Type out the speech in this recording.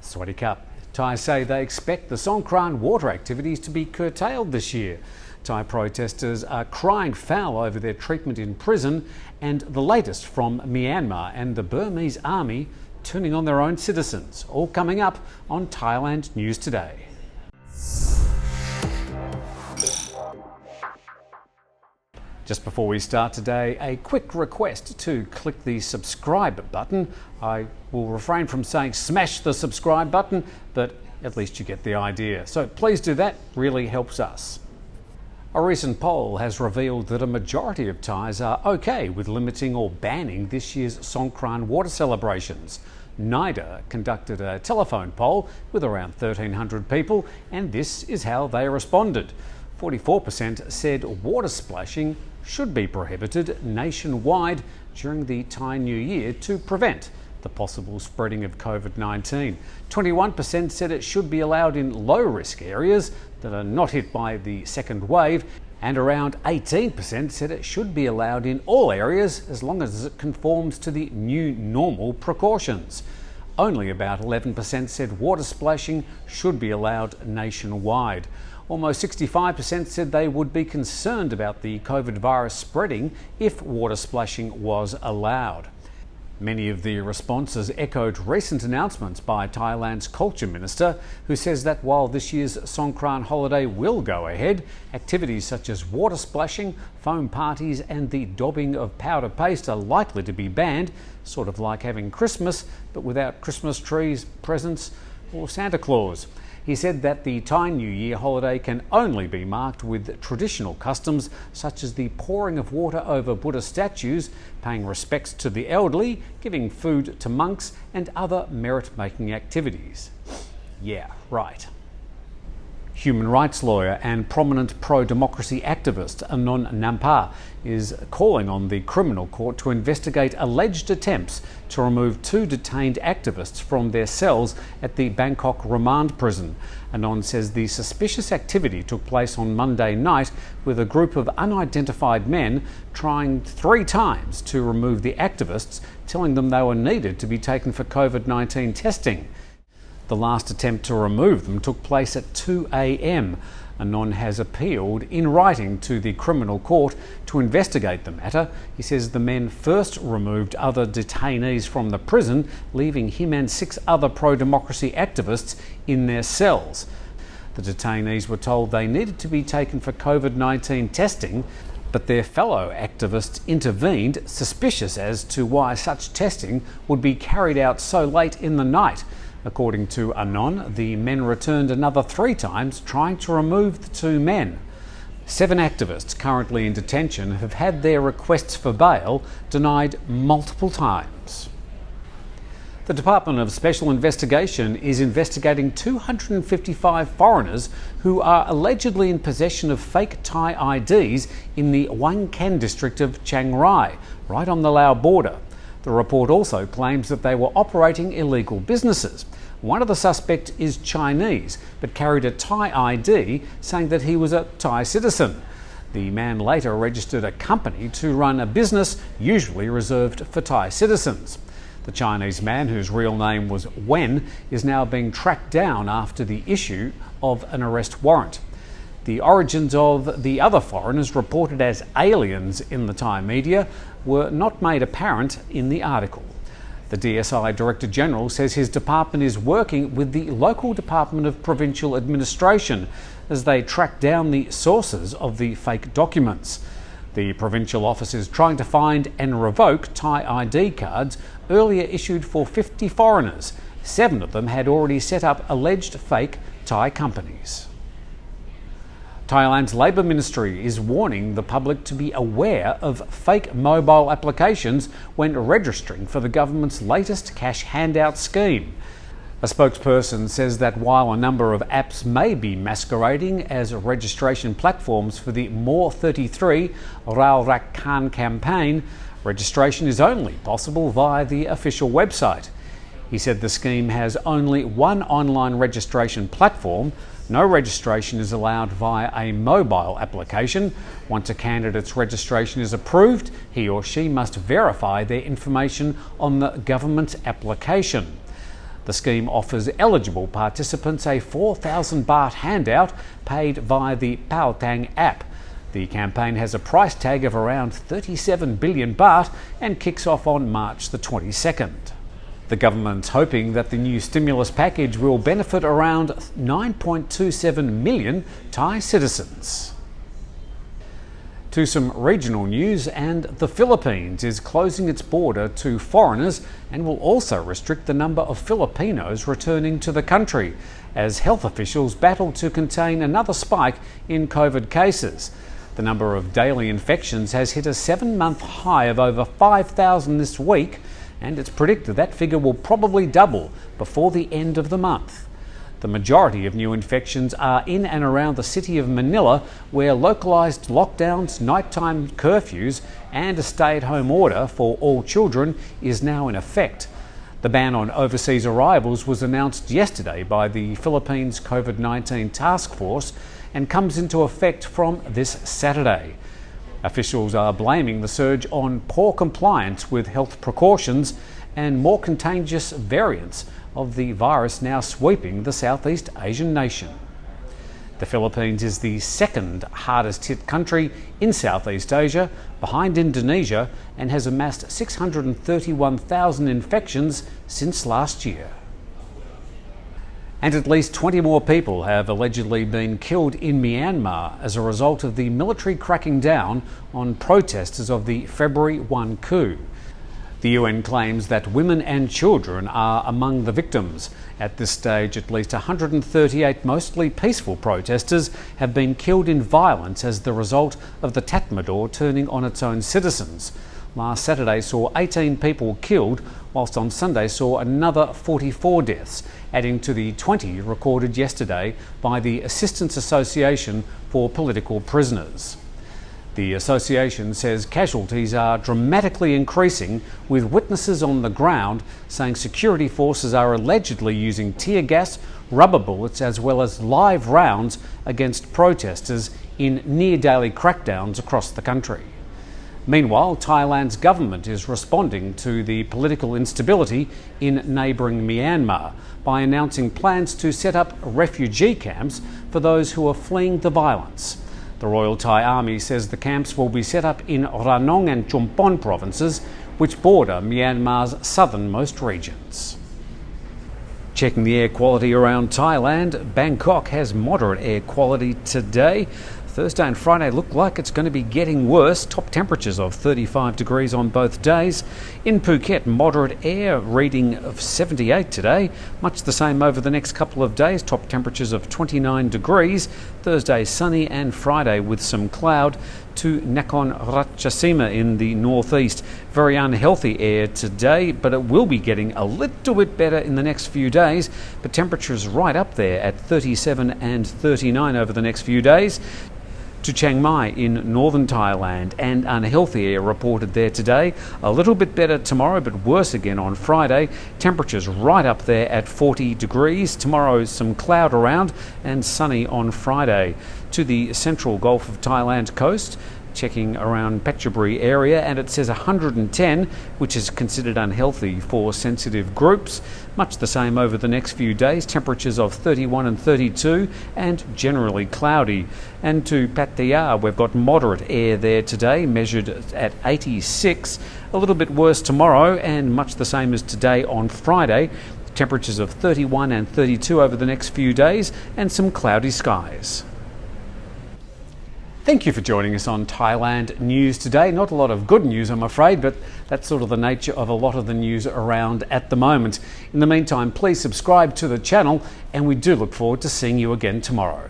Swadee Cup. Thai say they expect the Songkran water activities to be curtailed this year. Thai protesters are crying foul over their treatment in prison, and the latest from Myanmar and the Burmese army turning on their own citizens. All coming up on Thailand News Today. Just before we start today, a quick request to click the subscribe button. I will refrain from saying smash the subscribe button, but at least you get the idea. So please do that, really helps us. A recent poll has revealed that a majority of Thais are okay with limiting or banning this year's Songkran water celebrations. NIDA conducted a telephone poll with around 1,300 people, and this is how they responded. 44% said water splashing should be prohibited nationwide during the Thai New Year to prevent the possible spreading of COVID-19. 21% said it should be allowed in low-risk areas that are not hit by the second wave, and around 18% said it should be allowed in all areas as long as it conforms to the new normal precautions. Only about 11% said water splashing should be allowed nationwide. Almost 65% said they would be concerned about the COVID virus spreading if water splashing was allowed. Many of the responses echoed recent announcements by Thailand's culture minister, who says that while this year's Songkran holiday will go ahead, activities such as water splashing, foam parties and the daubing of powder paste are likely to be banned, sort of like having Christmas but without Christmas trees, presents or Santa Claus. He said that the Thai New Year holiday can only be marked with traditional customs such as the pouring of water over Buddha statues, paying respects to the elderly, giving food to monks and other merit-making activities. Yeah, right. Human rights lawyer and prominent pro-democracy activist Anon Nampa is calling on the criminal court to investigate alleged attempts to remove 2 detained activists from their cells at the Bangkok Remand Prison. Anon says the suspicious activity took place on Monday night, with a group of unidentified men trying 3 times to remove the activists, telling them they were needed to be taken for COVID-19 testing. The last attempt to remove them took place at 2 a.m. Anon has appealed in writing to the criminal court to investigate the matter. He says the men first removed other detainees from the prison, leaving him and 6 other pro-democracy activists in their cells. The detainees were told they needed to be taken for COVID-19 testing, but their fellow activists intervened, suspicious as to why such testing would be carried out so late in the night. According to Anon, the men returned another 3 times, trying to remove the 2 men. 7 activists currently in detention have had their requests for bail denied multiple times. The Department of Special Investigation is investigating 255 foreigners who are allegedly in possession of fake Thai IDs in the Wang Ken district of Chiang Rai, right on the Laos border. The report also claims that they were operating illegal businesses. One of the suspects is Chinese, but carried a Thai ID saying that he was a Thai citizen. The man later registered a company to run a business usually reserved for Thai citizens. The Chinese man, whose real name was Wen, is now being tracked down after the issue of an arrest warrant. The origins of the other foreigners, reported as aliens in the Thai media, were not made apparent in the article. The DSI Director General says his department is working with the local Department of Provincial Administration as they track down the sources of the fake documents. The provincial office is trying to find and revoke Thai ID cards earlier issued for 50 foreigners. 7 of them had already set up alleged fake Thai companies. Thailand's Labour Ministry is warning the public to be aware of fake mobile applications when registering for the government's latest cash handout scheme. A spokesperson says that while a number of apps may be masquerading as registration platforms for the More 33 Rao Rak Khan campaign, registration is only possible via the official website. He said the scheme has only one online registration platform. No registration is allowed via a mobile application. Once a candidate's registration is approved, he or she must verify their information on the government application. The scheme offers eligible participants a 4,000 baht handout paid via the Paotang app. The campaign has a price tag of around 37 billion baht and kicks off on March the 22nd. The government's hoping that the new stimulus package will benefit around 9.27 million Thai citizens. To some regional news, and the Philippines is closing its border to foreigners and will also restrict the number of Filipinos returning to the country as health officials battle to contain another spike in COVID cases. The number of daily infections has hit a 7-month high of over 5,000 this week, and it's predicted that figure will probably double before the end of the month. The majority of new infections are in and around the city of Manila, where localised lockdowns, nighttime curfews and a stay-at-home order for all children is now in effect. The ban on overseas arrivals was announced yesterday by the Philippines COVID-19 Task Force and comes into effect from this Saturday. Officials are blaming the surge on poor compliance with health precautions and more contagious variants of the virus now sweeping the Southeast Asian nation. The Philippines is the second hardest hit country in Southeast Asia, behind Indonesia, and has amassed 631,000 infections since last year. And at least 20 more people have allegedly been killed in Myanmar as a result of the military cracking down on protesters of the February 1 coup. The UN claims that women and children are among the victims. At this stage, at least 138 mostly peaceful protesters have been killed in violence as the result of the Tatmadaw turning on its own citizens. Last Saturday saw 18 people killed, whilst on Sunday saw another 44 deaths, adding to the 20 recorded yesterday by the Assistance Association for Political Prisoners. The association says casualties are dramatically increasing, with witnesses on the ground saying security forces are allegedly using tear gas, rubber bullets as well as live rounds against protesters in near-daily crackdowns across the country. Meanwhile, Thailand's government is responding to the political instability in neighbouring Myanmar by announcing plans to set up refugee camps for those who are fleeing the violence. The Royal Thai Army says the camps will be set up in Ranong and Chumpon provinces, which border Myanmar's southernmost regions. Checking the air quality around Thailand, Bangkok has moderate air quality today. Thursday and Friday look like it's going to be getting worse. Top temperatures of 35 degrees on both days. In Phuket, moderate air, reading of 78 today. Much the same over the next couple of days. Top temperatures of 29 degrees. Thursday sunny and Friday with some cloud. To Nakhon Ratchasima in the northeast. Very unhealthy air today, but it will be getting a little bit better in the next few days. But temperatures right up there at 37 and 39 over the next few days. To Chiang Mai in northern Thailand, and unhealthy air reported there today. A little bit better tomorrow, but worse again on Friday. Temperatures right up there at 40 degrees. Tomorrow some cloud around and sunny on Friday. To the central Gulf of Thailand coast, checking around Phetchaburi area, and it says 110, which is considered unhealthy for sensitive groups. Much the same over the next few days, temperatures of 31 and 32 and generally cloudy. And to Pattaya, we've got moderate air there today, measured at 86. A little bit worse tomorrow and much the same as today on Friday. Temperatures of 31 and 32 over the next few days and some cloudy skies. Thank you for joining us on Thailand News Today. Not a lot of good news, I'm afraid, but that's sort of the nature of a lot of the news around at the moment. In the meantime, please subscribe to the channel, and we do look forward to seeing you again tomorrow.